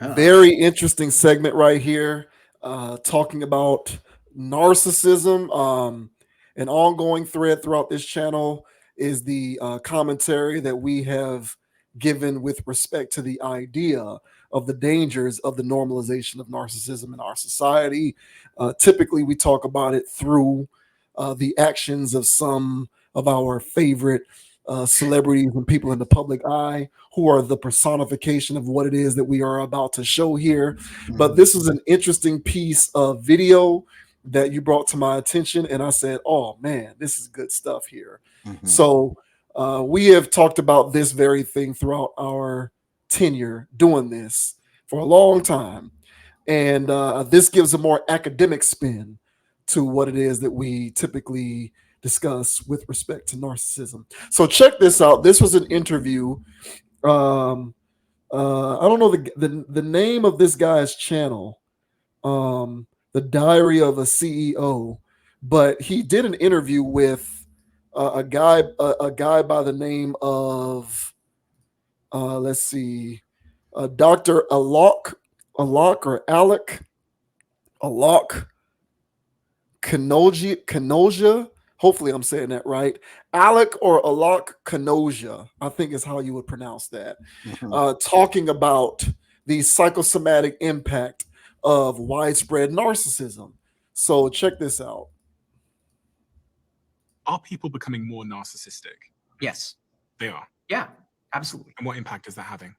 Huh. Very interesting segment right here, talking about narcissism. An ongoing thread throughout this channel is the commentary that we have given with respect to the idea of the dangers of the normalization of narcissism in our society. Typically, we talk about it through the actions of some of our favorite celebrities and people in the public eye who are the personification of what it is that we are about to show here. But Mhm. this is an interesting piece of video that you brought to my attention, and I said, "Oh man, this is good stuff here." Mhm. So we have talked about this very thing throughout our tenure doing this for a long time, and this gives a more academic spin to what it is that we typically discuss with respect to narcissism. So check this out. This was an interview. Um, I don't know the name of this guy's channel, the Diary of a CEO, but he did an interview with a guy by the name of let's see, Dr. Alok or Alok Kanoja. Hopefully, I'm saying that right. Alec or Alok Kanoja, I think is how you would pronounce that. Mhm. Talking about the psychosomatic impact of widespread narcissism. So check this out. Are people becoming more narcissistic? Yes. They are. Yeah, absolutely. And what impact is that having?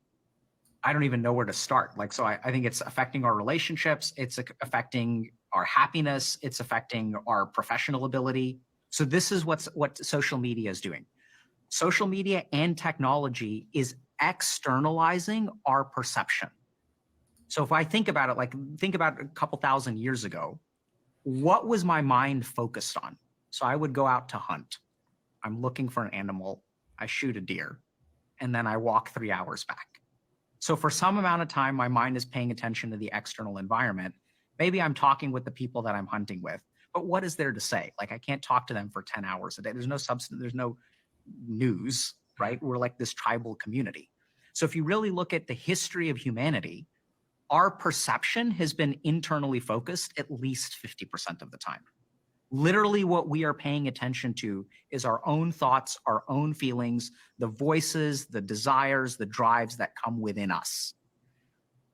I don't even know where to start. Like, so I think it's affecting our relationships. It's affecting our happiness. It's affecting our professional ability. So this is what social media is doing. Social media and technology is externalizing our perception. So if I think about it, like think about a couple thousand years ago, what was my mind focused on? So I would go out to hunt. I'm looking for an animal. I shoot a deer, and then I walk 3 hours back. So for some amount of time, my mind is paying attention to the external environment. Maybe I'm talking with the people that I'm hunting with, but what is there to say? Like I can't talk to them for 10 hours a day. There's no substance, there's no news, right? We're like this tribal community. So if you really look at the history of humanity, our perception has been internally focused at least 50% of the time. Literally, what we are paying attention to is our own thoughts, our own feelings, the voices, the desires, the drives that come within us.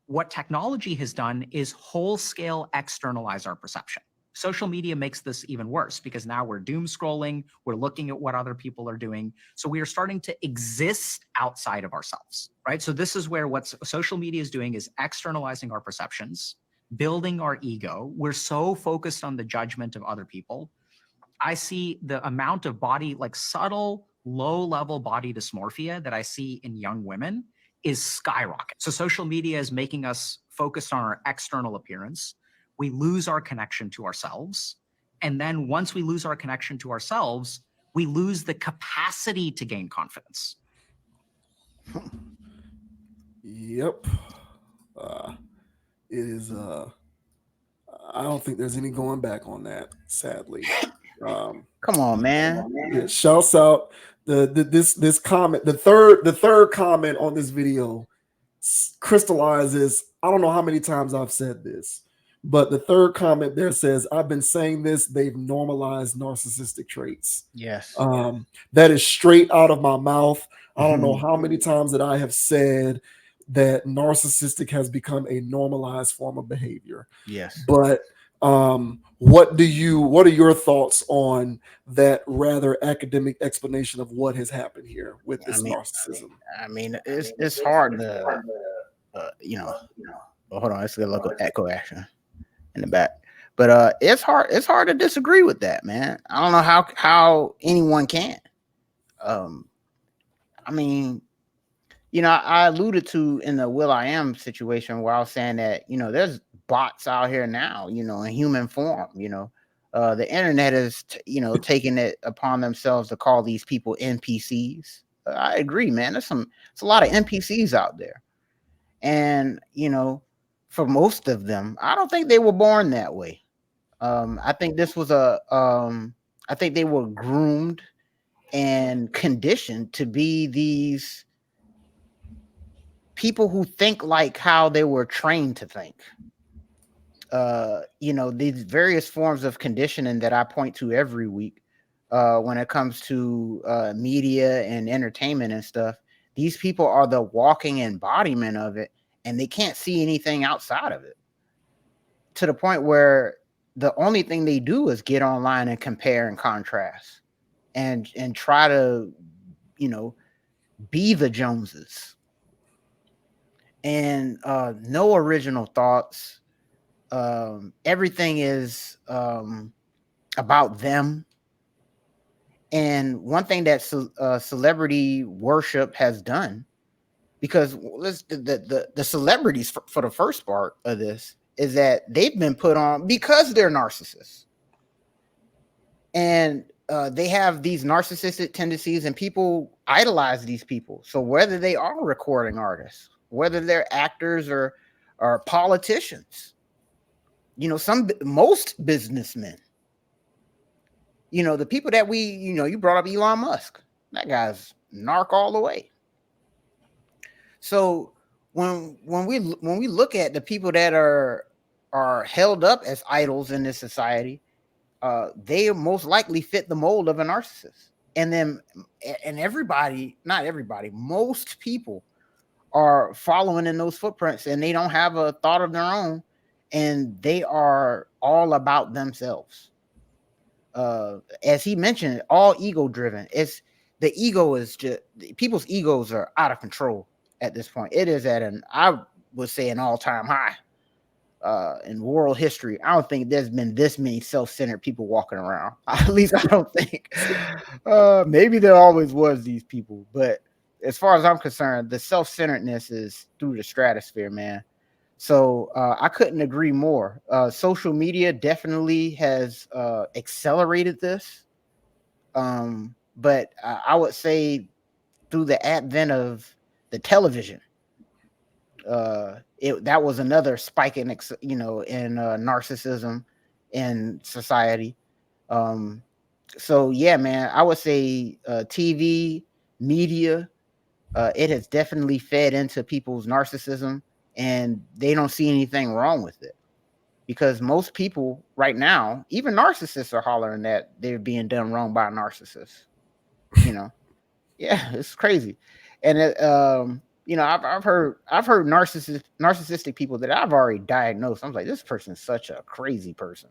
What technology has done is whole scale externalize our perception. Social media makes this even worse because now we're doom scrolling, we're looking at what other people are doing. So we are starting to exist outside of ourselves, right? So this is where what social media is doing is externalizing our perceptions, building our ego. We're so focused on the judgment of other people. I see the amount of body, like subtle, low level body dysmorphia that I see in young women is skyrocket. So social media is making us focus on our external appearance. We lose our connection to ourselves. And then once we lose our connection to ourselves, we lose the capacity to gain confidence. Yep. Uh, it is. I don't think there's any going back on that. Sadly. Come on, man. Yeah, shouts out this comment. The third comment on this video crystallizes. I don't know how many times I've said this, but the third comment there says, "I've been saying this. They've normalized narcissistic traits." Yes. That is straight out of my mouth. I don't know Mhm. how many times that I have said that narcissistic has become a normalized form of behavior. Yes. But what are your thoughts on that rather academic explanation of what has happened here with I this mean, narcissism? it's hard to, you know. Oh, hold on, it's a little echo action in the back. But it's hard. It's hard to disagree with that, man. I don't know how anyone can. Um, I mean, I alluded to in the Will I Am situation where I was saying that there's bots out here now, in human form. The internet is taking it upon themselves to call these people NPCs. I agree, man. It's a lot of NPCs out there, and for most of them, I don't think they were born that way. I think this was I think they were groomed and conditioned to be these people who think like how they were trained to think. These various forms of conditioning that I point to every week when it comes to media and entertainment and stuff. These people are the walking embodiment of it, and they can't see anything outside of it, to the point where the only thing they do is get online and compare and contrast and try to, be the Joneses, and no original thoughts. Everything is about them. And one thing that celebrity worship has done, because the celebrities for the first part of this is that they've been put on because they're narcissists, and they have these narcissistic tendencies, and people idolize these people. So whether they are recording artists, whether they're actors or politicians, most businessmen, the people that you brought up Elon Musk, that guy's narc all the way. So when we look at the people that are held up as idols in this society, they most likely fit the mold of a narcissist. And everybody, not everybody, most people are following in those footprints, and they don't have a thought of their own, and they are all about themselves. As he mentioned, all ego driven. The ego is just, people's egos are out of control at this point. It is at I would say an all-time high in world history. I don't think there's been this many self-centered people walking around. At least I don't think. Maybe there always was these people, but as far as I'm concerned, the self-centeredness is through the stratosphere, man. So I couldn't agree more. Social media definitely has accelerated this. But I would say through the advent of the television, that was another spike in narcissism in society. So yeah, man, I would say TV, media, it has definitely fed into people's narcissism, and they don't see anything wrong with it, because most people right now, even narcissists, are hollering that they're being done wrong by a narcissist. Yeah, it's crazy. And I've heard narcissistic people that I've already diagnosed. I'm like, this person's such a crazy person,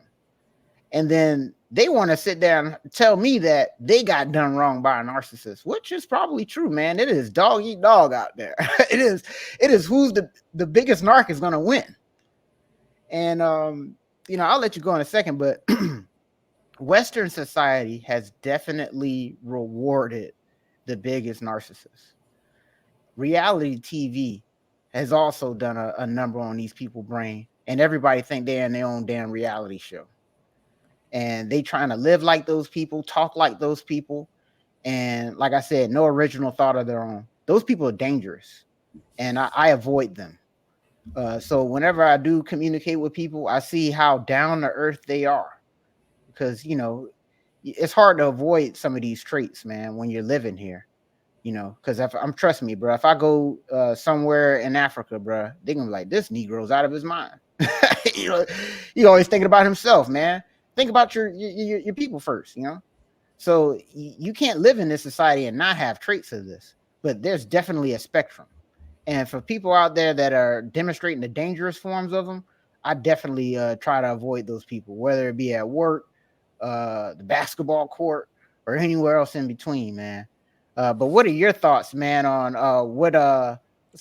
and then they want to sit there and tell me that they got done wrong by a narcissist, which is probably true, man. It is dog eat dog out there. It is who's the biggest narc is going to win. And I'll let you go in a second, but Western society has definitely rewarded the biggest narcissists. Reality TV has also done a number on these people's brain, and everybody think they're in their own damn reality show. And they trying to live like those people, talk like those people. And like I said, no original thought of their own. Those people are dangerous, and I avoid them. So whenever I do communicate with people, I see how down to earth they are, because, it's hard to avoid some of these traits, man, when you're living here, because trust me, bro, if I go somewhere in Africa, bro, they're going to be like, this Negro's out of his mind. He's always thinking about himself, man. Think about your people first, So you can't live in this society and not have traits of this, but there's definitely a spectrum. And for people out there that are demonstrating the dangerous forms of them, I definitely try to avoid those people, whether it be at work, the basketball court, or anywhere else in between, man. But what are your thoughts, man, on what's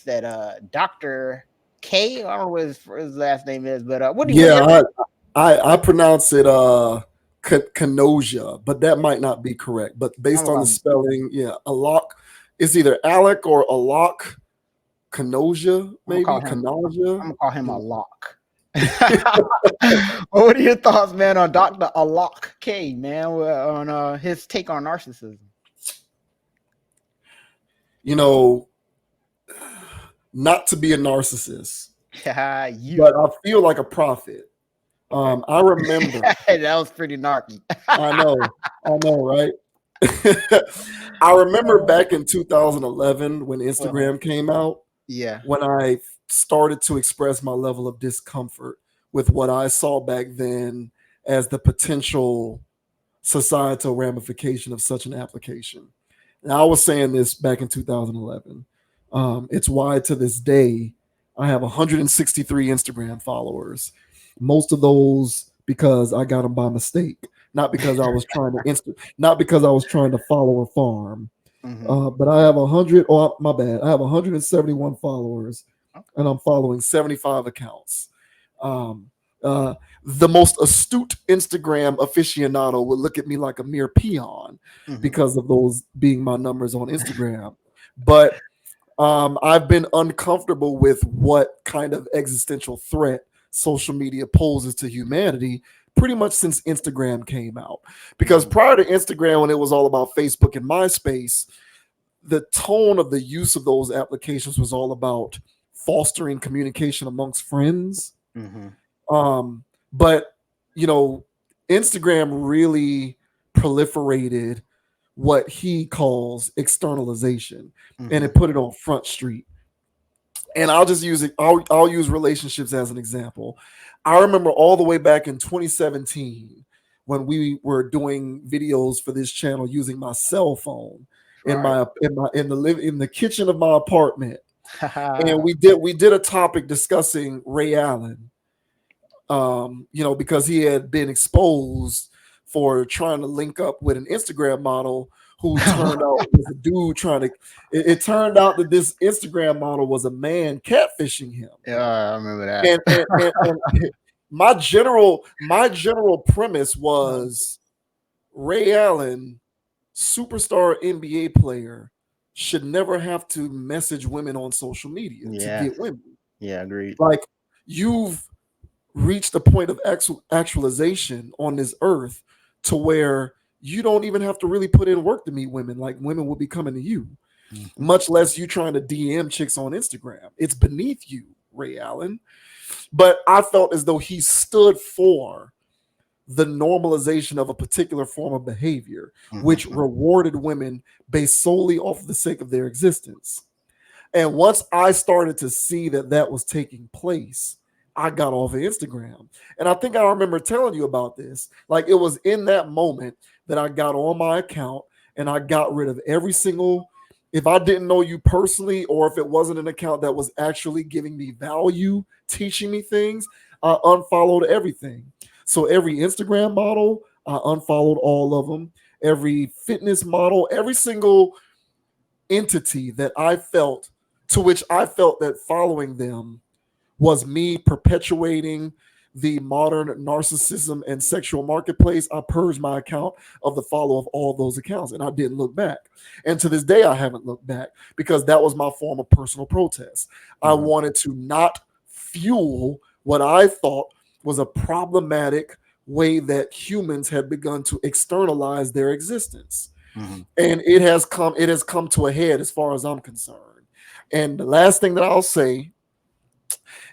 that? Dr. K? I don't know what his last name is, but what do you? Yeah, I pronounce it Canosia, but that might not be correct. But based on the spelling, yeah, Alok. It's either Alec or Alok. Canosia, maybe Canosia. I'm gonna call him Alok. What are your thoughts, man, on Dr. Alok K, man, on his take on narcissism? Not to be a narcissist, but I feel like a prophet. I remember that was pretty narky. I know, right? I remember back in 2011 when Instagram came out. Yeah. when I started to express my level of discomfort with what I saw back then as the potential societal ramification of such an application. And I was saying this back in 2011. It's why to this day I have 163 Instagram followers. Most of those because I got them by mistake, not because I was trying to not because I was trying to follow a farm. But I have 100. Oh, my bad. I have 171 followers, and I'm following 75 accounts. Um, uh, the most astute Instagram aficionado would look at me like a mere peon because of those being my numbers on Instagram. But I've been uncomfortable with what kind of existential threat social media poses to humanity pretty much since Instagram came out. Because prior to Instagram, when it was all about Facebook and MySpace, the tone of the use of those applications was all about fostering communication amongst friends. But you know, Instagram really proliferated what he calls externalization, and it put it on Front Street. And I'll just use it. I'll use relationships as an example. I remember all the way back in 2017 when we were doing videos for this channel using my cell phone in the kitchen of my apartment, and we did a topic discussing Ray Allen. Because he had been exposed for trying to link up with an Instagram model who turned out was a dude trying to. It turned out that this Instagram model was a man catfishing him. Yeah, I remember that. And my general premise was Ray Allen, superstar NBA player, should never have to message women on social media to get women. Yeah, agreed. Like, you've reached the point of actualization on this earth to where you don't even have to really put in work to meet women. Like, women will be coming to you, much less you trying to DM chicks on Instagram. It's beneath you, Ray Allen. But I felt as though he stood for the normalization of a particular form of behavior, which rewarded women based solely off of the sake of their existence. And once I started to see that that was taking place, I got off of Instagram. And I think I remember telling you about this. Like, it was in that moment that I got on my account and I got rid of every single, if I didn't know you personally, or if it wasn't an account that was actually giving me value, teaching me things, I unfollowed everything. So every Instagram model, I unfollowed all of them. Every fitness model, every single entity that I felt, to which I felt that following them was me perpetuating the modern narcissism and sexual marketplace, I purged my account of the follow of all those accounts, and I didn't look back. And to this day, I haven't looked back because that was my form of personal protest. I wanted to not fuel what I thought was a problematic way that humans had begun to externalize their existence. And it has come to a head as far as I'm concerned. And the last thing that I'll say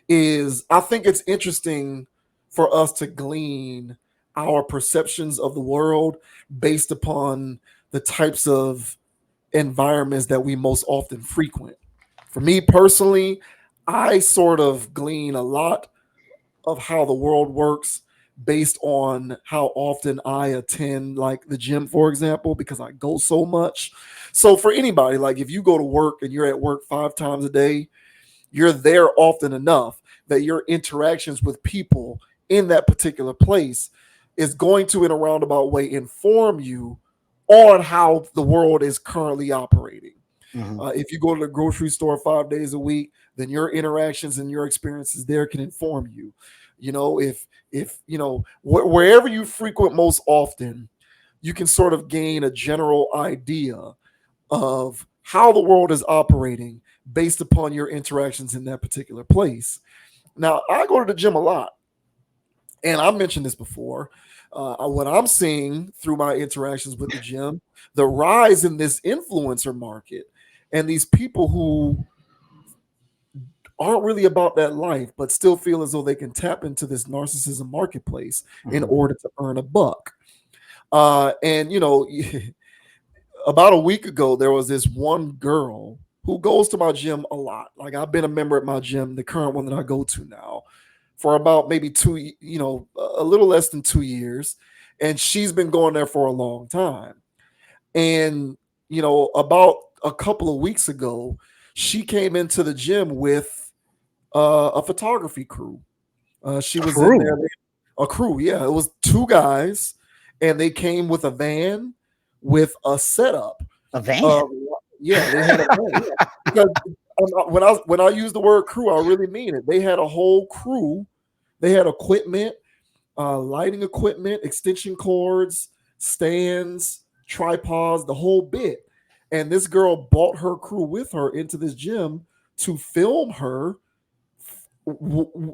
is I think it's interesting for us to glean our perceptions of the world based upon the types of environments that we most often frequent. For me personally, I sort of glean a lot of how the world works based on how often I attend, like, the gym, for example, because I go so much. So for anybody, like, if you go to work and you're at work 5 times a day, you're there often enough that your interactions with people in that particular place is going to, in a roundabout way, inform you on how the world is currently operating. If you go to the grocery store 5 days a week, then your interactions and your experiences there can inform you. You know, if you know, wherever you frequent most often, you can sort of gain a general idea of how the world is operating based upon your interactions in that particular place. Now, I go to the gym a lot, and I mentioned this before. What I'm seeing through my interactions with the gym, the rise in this influencer market and these people who aren't really about that life, but still feel as though they can tap into this narcissism marketplace in order to earn a buck. And, you know, about a week ago, there was this one girl who goes to my gym a lot. Like I've been a member at my gym, the current one that I go to now, for about maybe a little less than 2 years. And she's been going there for a long time. And, about a couple of weeks ago, she came into the gym with a photography crew. She was in there, a crew. Yeah, it was 2 guys, and they came with a van with a setup. A van? Yeah, they had a van. Yeah. Because when I use the word crew, I really mean it. They had a whole crew. They had equipment, lighting equipment, extension cords, stands, tripods, the whole bit. And this girl brought her crew with her into this gym to film her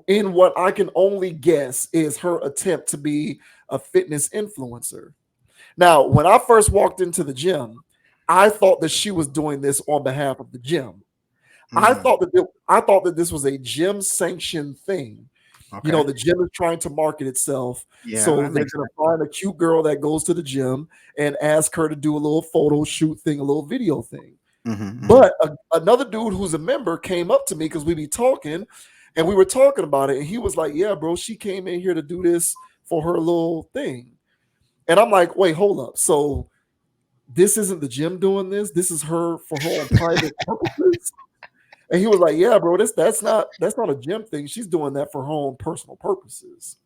in what I can only guess is her attempt to be a fitness influencer. Now, when I first walked into the gym, I thought that she was doing this on behalf of the gym. I thought that this was a gym sanctioned thing. Okay. The gym is trying to market itself. Yeah, So that they're makes going to find a cute girl that goes to the gym and ask her to do a little photo shoot thing, a little video thing. But another dude who's a member came up to me because we be talking and we were talking about it. And he was like, yeah, bro, she came in here to do this for her little thing. And I'm like, wait, hold up. So this isn't the gym doing this. This is her for her own private purposes. And he was like, yeah, bro, that's not a gym thing. She's doing that for her own personal purposes.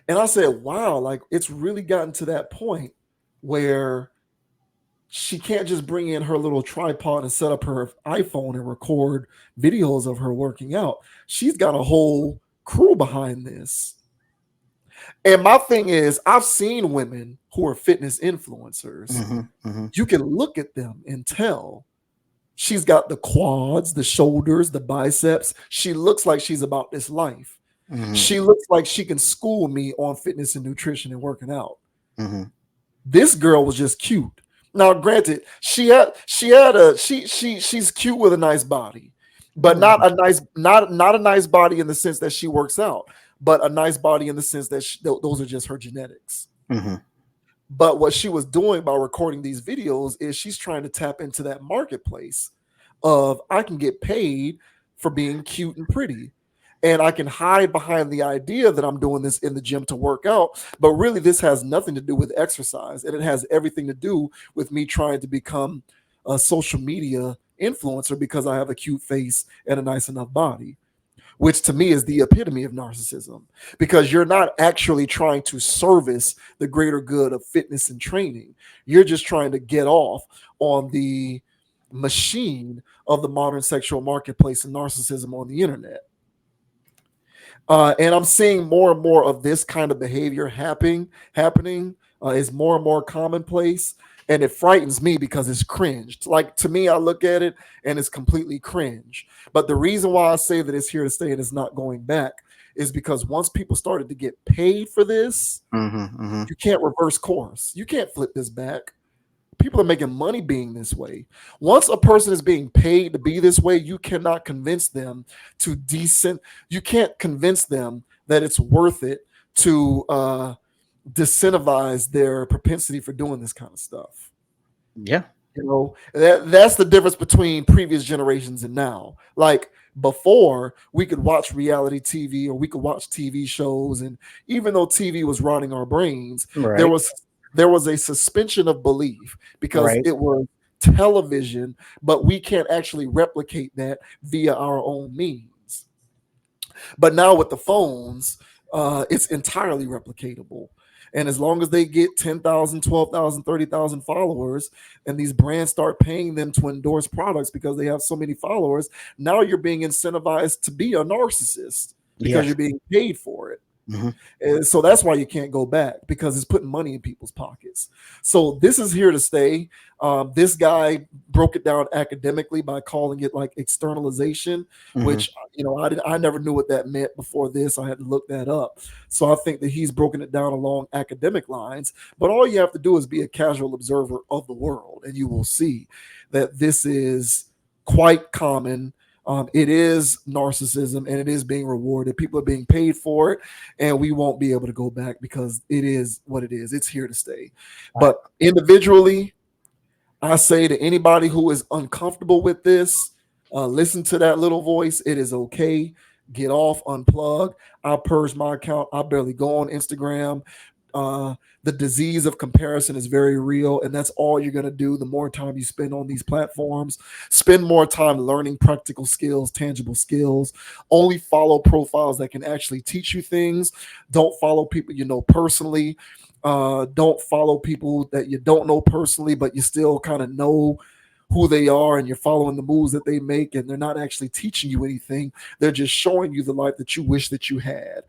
And I said, wow, like it's really gotten to that point where she can't just bring in her little tripod and set up her iPhone and record videos of her working out. She's got a whole crew behind this. And my thing is, I've seen women who are fitness influencers. You can look at them and tell she's got the quads, the shoulders, the biceps. She looks like she's about this life. She looks like she can school me on fitness and nutrition and working out. This girl was just cute. Now, granted, she's cute with a nice body, but not a nice body in the sense that she works out, but a nice body in the sense that those are just her genetics. But what she was doing by recording these videos is she's trying to tap into that marketplace of I can get paid for being cute and pretty. And I can hide behind the idea that I'm doing this in the gym to work out. But really, this has nothing to do with exercise. And it has everything to do with me trying to become a social media influencer because I have a cute face and a nice enough body, which to me is the epitome of narcissism, because you're not actually trying to service the greater good of fitness and training. You're just trying to get off on the machine of the modern sexual marketplace and narcissism on the internet. And I'm seeing more and more of this kind of behavior happening is more and more commonplace. And it frightens me because it's cringe. Like, to me, I look at it and it's completely cringe. But the reason why I say that it's here to stay and it's not going back is because once people started to get paid for this, you can't reverse course. You can't flip this back. People are making money being this way. Once a person is being paid to be this way, you cannot convince them to you can't convince them that it's worth it to disincentivize their propensity for doing this kind of stuff. Yeah. That's the difference between previous generations and now. Like, before, we could watch reality TV or we could watch TV shows, and even though TV was rotting our brains, there was a suspension of belief because it was television, but we can't actually replicate that via our own means. But now with the phones, it's entirely replicatable. And as long as they get 10,000, 12,000, 30,000 followers, and these brands start paying them to endorse products because they have so many followers, now you're being incentivized to be a narcissist because you're being paid for it. And so that's why you can't go back, because it's putting money in people's pockets. So this is here to stay. This guy broke it down academically by calling it like externalization, which I never knew what that meant before this. I had to look that up. So I think that he's broken it down along academic lines. But all you have to do is be a casual observer of the world, and you will see that this is quite common. It is narcissism, and it is being rewarded. People are being paid for it, and we won't be able to go back because it is what it is. It's here to stay. But individually, I say to anybody who is uncomfortable with this, listen to that little voice. It is okay. Get off, unplug. I purge my account. I barely go on Instagram. The disease of comparison is very real, and that's all you're going to do. The more time you spend on these platforms, spend more time learning practical skills, tangible skills. Only follow profiles that can actually teach you things. Don't follow people you know personally. Don't follow people that you don't know personally, but you still kind of know who they are, and you're following the moves that they make, and they're not actually teaching you anything. They're just showing you the life that you wish that you had.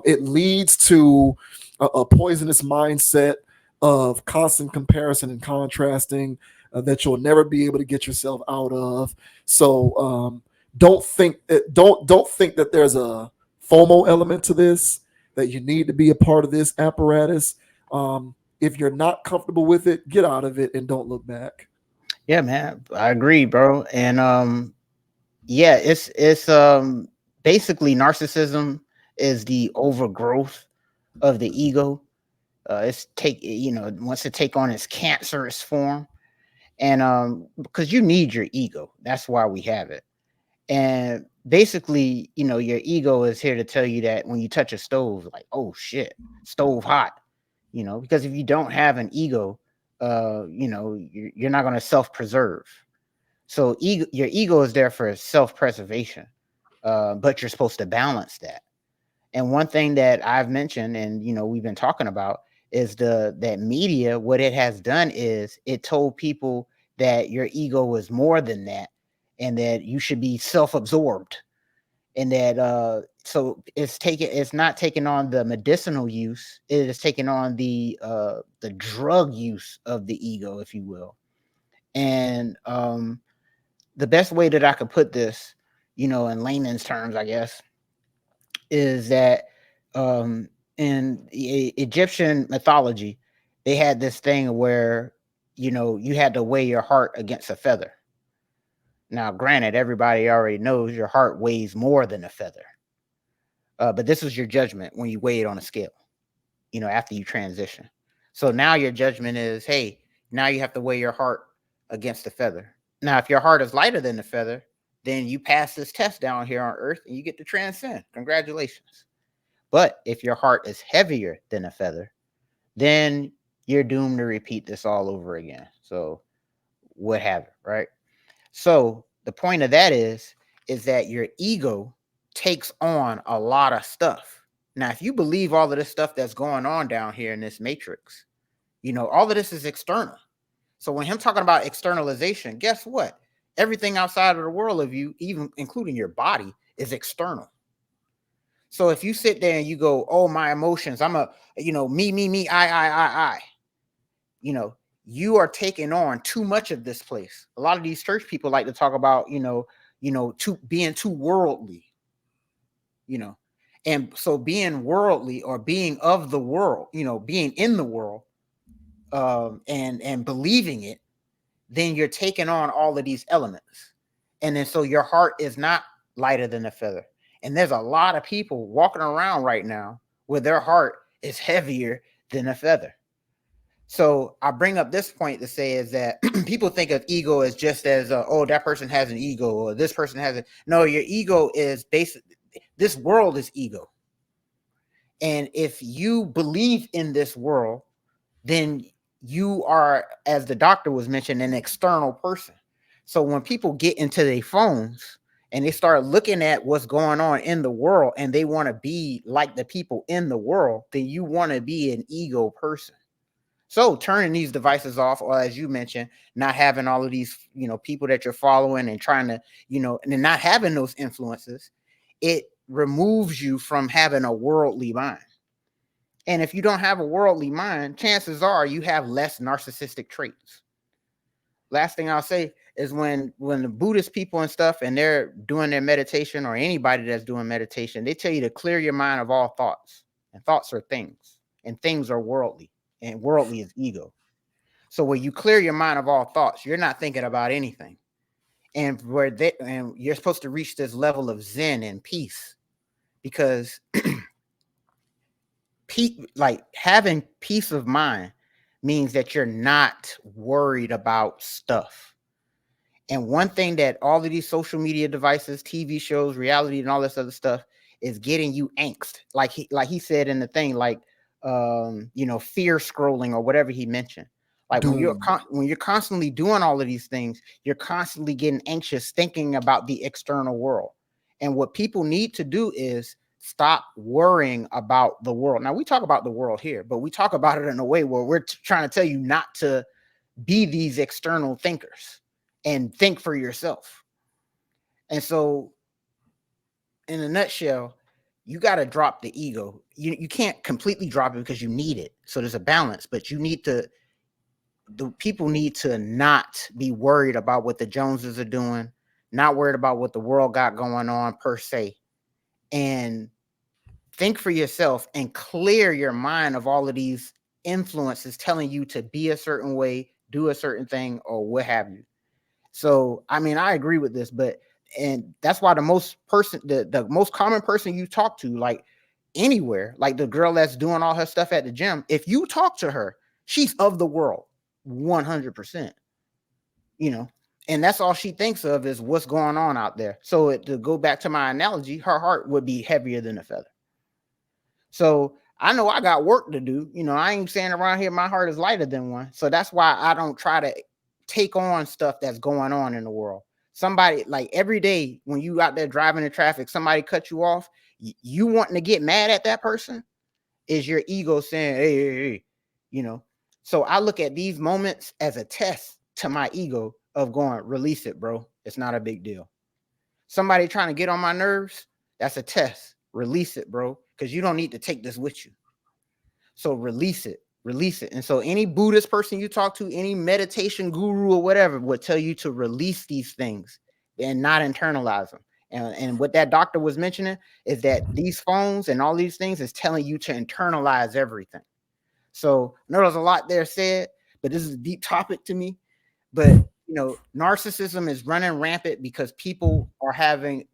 It leads to a poisonous mindset of constant comparison and contrasting that you'll never be able to get yourself out of. So don't think that there's a FOMO element to this, that you need to be a part of this apparatus. If you're not comfortable with it, get out of it and don't look back. Yeah, man, I agree, bro. And yeah, it's basically narcissism is the overgrowth of the ego. It wants to take on its cancerous form, and because you need your ego, that's why we have it. And basically, your ego is here to tell you that when you touch a stove, like, oh shit, stove hot, because if you don't have an ego, you're not going to self-preserve. So your ego is there for self-preservation, but you're supposed to balance that. And one thing that I've mentioned, and we've been talking about, is that media. What it has done is it told people that your ego is more than that, and that you should be self-absorbed, and that so it's not taking on the medicinal use. It is taking on the drug use of the ego, if you will. And the best way that I could put this, in layman's terms, I guess, is that in Egyptian mythology, they had this thing where, you had to weigh your heart against a feather. Now, granted, everybody already knows your heart weighs more than a feather. But this was your judgment when you weigh it on a scale, after you transition. So now your judgment is, hey, now you have to weigh your heart against the feather. Now, if your heart is lighter than the feather, then you pass this test down here on earth and you get to transcend. Congratulations. But if your heart is heavier than a feather, then you're doomed to repeat this all over again. So what have it, right? So the point of that is that your ego takes on a lot of stuff. Now, if you believe all of this stuff that's going on down here in this matrix, all of this is external. So when him talking about externalization, guess what? Everything outside of the world of you, even including your body, is external. So if you sit there and you go, oh, my emotions, I'm me, I, you are taking on too much of this place. A lot of these church people like to talk about, being too worldly, and so being worldly, or being of the world, being in the world, and believing it, then you're taking on all of these elements. And then so your heart is not lighter than a feather. And there's a lot of people walking around right now where their heart is heavier than a feather. So I bring up this point to say is that people think of ego as just as, oh, that person has an ego, or this person has it. No, your ego is basically, this world is ego. And if you believe in this world, then you are, as the doctor was mentioning, an external person. So when people get into their phones and they start looking at what's going on in the world, and they want to be like the people in the world, then you want to be an ego person. So turning these devices off, or as you mentioned, not having all of these, people that you're following and trying to, and not having those influences, it removes you from having a worldly mind. And if you don't have a worldly mind, chances are you have less narcissistic traits. Last thing I'll say is when the Buddhist people and stuff, and they're doing their meditation, or anybody that's doing meditation, they tell you to clear your mind of all thoughts. And thoughts are things, and things are worldly, and worldly is ego. So when you clear your mind of all thoughts, you're not thinking about anything. And and you're supposed to reach this level of zen and peace, because like having peace of mind means that you're not worried about stuff. And one thing that all of these social media devices, TV shows, reality, and all this other stuff is getting you angst. Like he said in the thing, like fear scrolling or whatever he mentioned. Like when you're constantly doing all of these things, you're constantly getting anxious thinking about the external world. And what people need to do is stop worrying about the world. Now we talk about the world here, but we talk about it in a way where we're trying to tell you not to be these external thinkers and think for yourself. And so in a nutshell, you got to drop the ego. You can't completely drop it because you need it. So there's a balance, but the people need to not be worried about what the Joneses are doing, not worried about what the world got going on per se, and think for yourself and clear your mind of all of these influences telling you to be a certain way, do a certain thing, or what have you. So, I mean, I agree with this, and that's why the most common person you talk to, like anywhere, like the girl that's doing all her stuff at the gym, if you talk to her, she's of the world, 100%, and that's all she thinks of is what's going on out there. So to go back to my analogy, her heart would be heavier than a feather. So I know I got work to do. I ain't saying around here my heart is lighter than one. So that's why I don't try to take on stuff that's going on in the world. Somebody, like every day when you out there driving in traffic, somebody cut you off, you wanting to get mad at that person is your ego saying, hey. So I look at these moments as a test to my ego of going, release it, bro. It's not a big deal. Somebody trying to get on my nerves, that's a test. Release it, bro, because you don't need to take this with you. So release it. And so any Buddhist person you talk to, any meditation guru or whatever would tell you to release these things and not internalize them. And what that doctor was mentioning is that these phones and all these things is telling you to internalize everything. So I know there's a lot there said, but this is a deep topic to me. But narcissism is running rampant because people are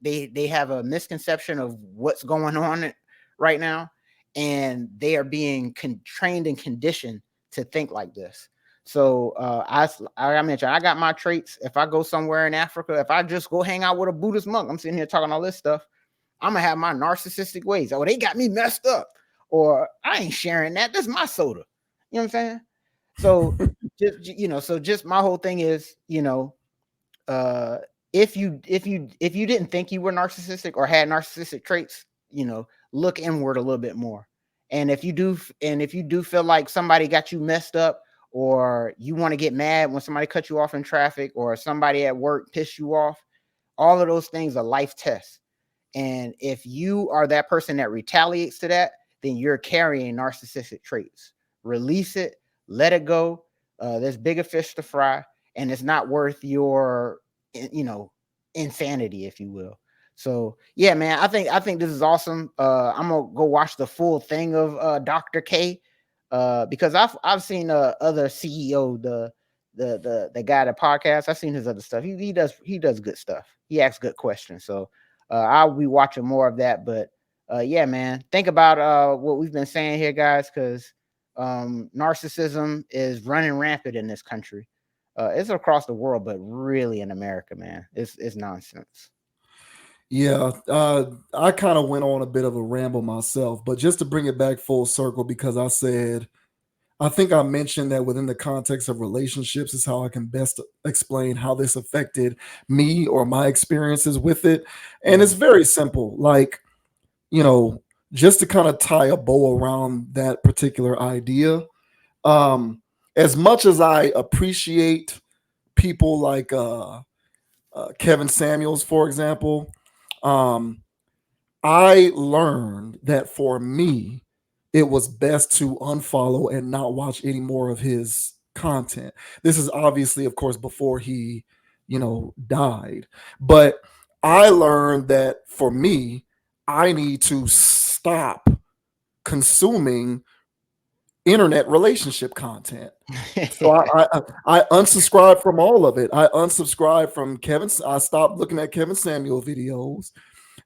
they have a misconception of what's going on right now, and they are being trained and conditioned to think like this. So I mentioned, I got my traits. If I go somewhere in Africa, if I just go hang out with a Buddhist monk, I'm sitting here talking all this stuff, I'm gonna have my narcissistic ways. Oh, they got me messed up, or I ain't sharing that. That's my soda. You know what I'm saying? So just my whole thing is, if you didn't think you were narcissistic or had narcissistic traits, look inward a little bit more. And if you do feel like somebody got you messed up, or you want to get mad when somebody cut you off in traffic, or somebody at work pissed you off, all of those things are life tests. And if you are that person that retaliates to that, then you're carrying narcissistic traits. Release it, let it go. There's bigger fish to fry, and it's not worth your, insanity, if you will. So yeah, man, I think this is awesome. I'm gonna go watch the full thing of Dr. K, because I've seen other CEO, the guy at the podcast. I've seen his other stuff. He does good stuff. He asks good questions. So I'll be watching more of that. But yeah, man, think about what we've been saying here, guys, because narcissism is running rampant in this country. It's across the world, but really in America, man, it's nonsense. Yeah, I kind of went on a bit of a ramble myself, but just to bring it back full circle, because I think I mentioned that within the context of relationships is how I can best explain how this affected me or my experiences with it. And it's very simple. Like, just to kind of tie a bow around that particular idea, as much as I appreciate people like Kevin Samuels, for example, I learned that for me, it was best to unfollow and not watch any more of his content. This is obviously, of course, before he, died. But I learned that for me, I need to stop consuming internet relationship content. So I unsubscribed from all of it. I unsubscribed from Kevin. I stopped looking at Kevin Samuel videos.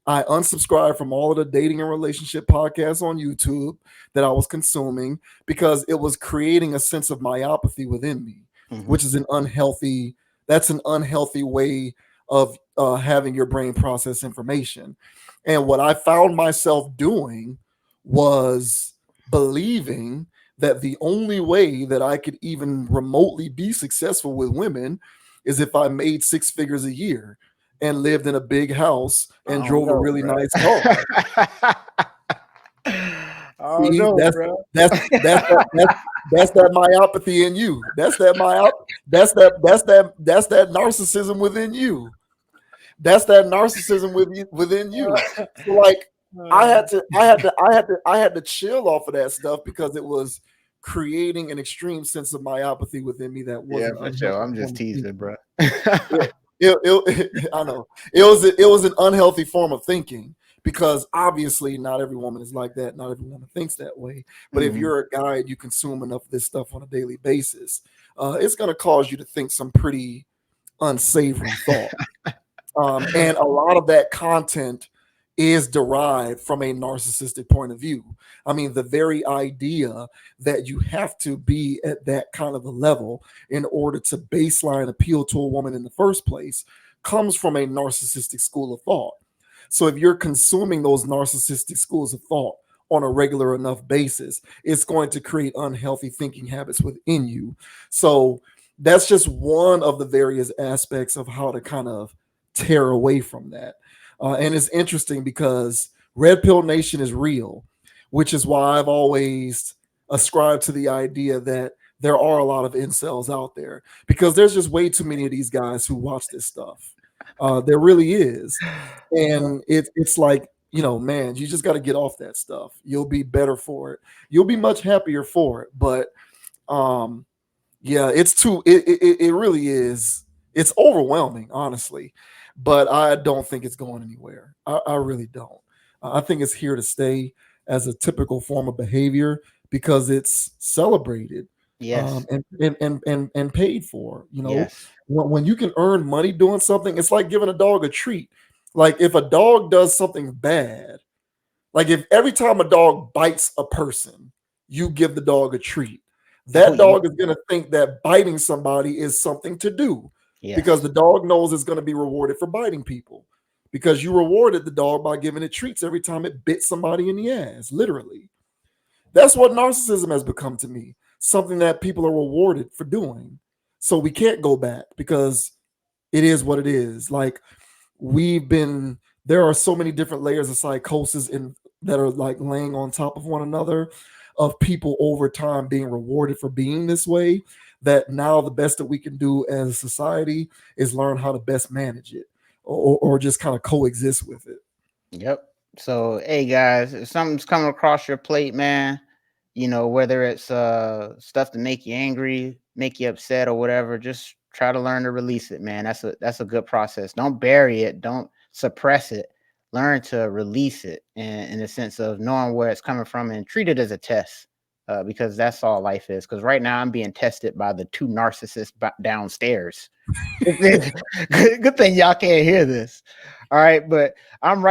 I unsubscribed from all of the dating and relationship podcasts on YouTube that I was consuming because it was creating a sense of myopathy within me, which is that's an unhealthy way of having your brain process information. And what I found myself doing was believing that the only way that I could even remotely be successful with women is if I made 6 figures a year and lived in a big house and drove a really nice car. Oh See, no, that's bro. that's that myopathy in you. That's that narcissism within you. That's that narcissism within you. So like I had to chill off of that stuff because it was creating an extreme sense of myopathy within me that Yeah, wasn't for sure. I'm just teasing, bro. I know it was an unhealthy form of thinking because obviously not every woman is like that. Not every woman thinks that way. But if you're a guy and you consume enough of this stuff on a daily basis, it's going to cause you to think some pretty unsavory thought. And a lot of that content is derived from a narcissistic point of view. I mean, the very idea that you have to be at that kind of a level in order to baseline appeal to a woman in the first place comes from a narcissistic school of thought. So if you're consuming those narcissistic schools of thought on a regular enough basis, it's going to create unhealthy thinking habits within you. So that's just one of the various aspects of how to kind of tear away from that. And it's interesting because Red Pill Nation is real, which is why I've always ascribed to the idea that there are a lot of incels out there because there's just way too many of these guys who watch this stuff. There really is. And it's like, you know, man, you just got to get off that stuff. You'll be better for it. You'll be much happier for it. But yeah, it really is. It's overwhelming, honestly. But I don't think it's going anywhere. I really don't. I think it's here to stay as a typical form of behavior because it's celebrated, Yes. and paid for. You know, Yes. when you can earn money doing something, it's like giving a dog a treat. Like if a dog does something bad, like if every time a dog bites a person, you give the dog a treat, that dog is going to think that biting somebody is something to do. Because the dog knows it's going to be rewarded for biting people because you rewarded the dog by giving it treats every time it bit somebody in the ass, literally. That's what narcissism has become to me, something that people are rewarded for doing. So we can't go back because it is what it is. Like there are so many different layers of psychosis that are like laying on top of one another of people over time being rewarded for being this way, that now the best that we can do as a society is learn how to best manage it or just kind of coexist with it. Yep. So, hey guys, if something's coming across your plate, man, you know, whether it's stuff to make you angry, make you upset or whatever, just try to learn to release it, man. That's a good process. Don't bury it. Don't suppress it. Learn to release it in the sense of knowing where it's coming from and treat it as a test. Because that's all life is. Because right now I'm being tested by the 2 narcissists downstairs. Good thing y'all can't hear this. All right, but I'm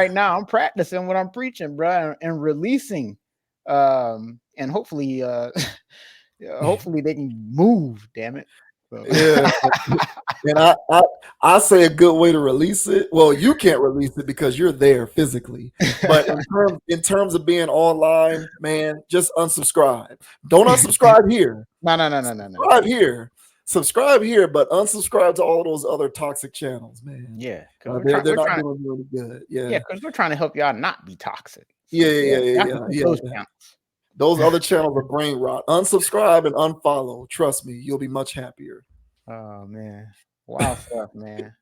practicing what I'm preaching, bro, and releasing. And hopefully, hopefully they can move. Damn it. So. Yeah. And I say a good way to release it. Well, you can't release it because you're there physically. But in terms of being online, man, just unsubscribe. Don't unsubscribe here. No. Subscribe here, but unsubscribe to all those other toxic channels, man. Yeah, they're not doing really good. Yeah, because we're trying to help y'all not be toxic. So, yeah. Those other channels are brain rot. Unsubscribe and unfollow. Trust me, you'll be much happier. Oh man, wow stuff, man.